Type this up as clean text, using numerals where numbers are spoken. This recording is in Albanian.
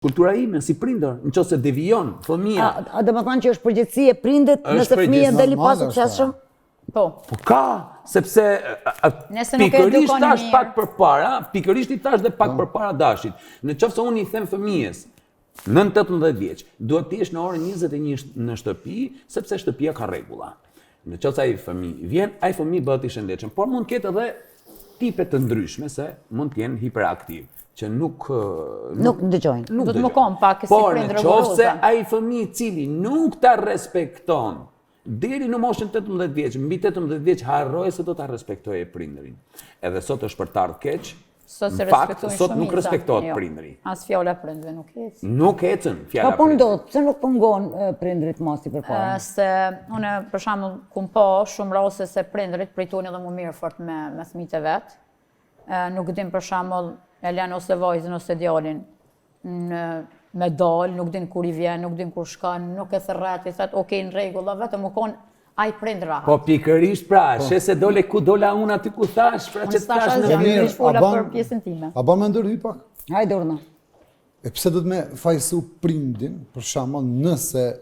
Kultura ime si prindër, nëse devijon fëmia. A do të thonë që është përgjegjësi e prindit nëse fëmia deli pa suksesshëm? Po. Po ka, sepse pikërisht tash pak përpara, pikërisht I tash dhe pak përpara Dashit. Në qoftë se unë I them fëmijës nën 18 vjeç, duhet të jesh në orën 21 në shtëpi, sepse shtëpia ka rregulla. Në qoftë se ai fëmijë vjen, ai fëmijë bëhet I shëndetshëm, por mund të ketë edhe tipe të ndryshme se mund të jenë hiperaktiv, që nuk dëgjojnë. Do të më kom pak si prindër rigoroza. Por nëse ai fëmijë I cili nuk ta respekton deri në moshën 18 vjeç, mbi 18 vjeç harroj se do ta respektojë prindërin. Edhe sot është për të ardhur keq. Sot nuk respektohet prindëri. As fjala prindërve nuk ecën. Nuk ecën fjala. Ka po ndodh, pse nuk pungon prindrit mos I përpara? Se unë për shembull kum po shumë raste se prindërit pritoni edhe më mirë fort me fëmijët e vet. Nuk din për shembull e lën ose vajzën ose djalin me dal, nuk din kur I vjen, nuk din kur shkon, nuk e thërret, I thot, "Okej, në rregull, vetëm u kon ai prind rahat." Po pikërisht pra, se dole ku dola unë aty ku thash, pra që tash në mirë, fola për pjesën time. A ban me ndërhy pak? Hajde urna. E pse do të me fajsu prindin, për shembull, nëse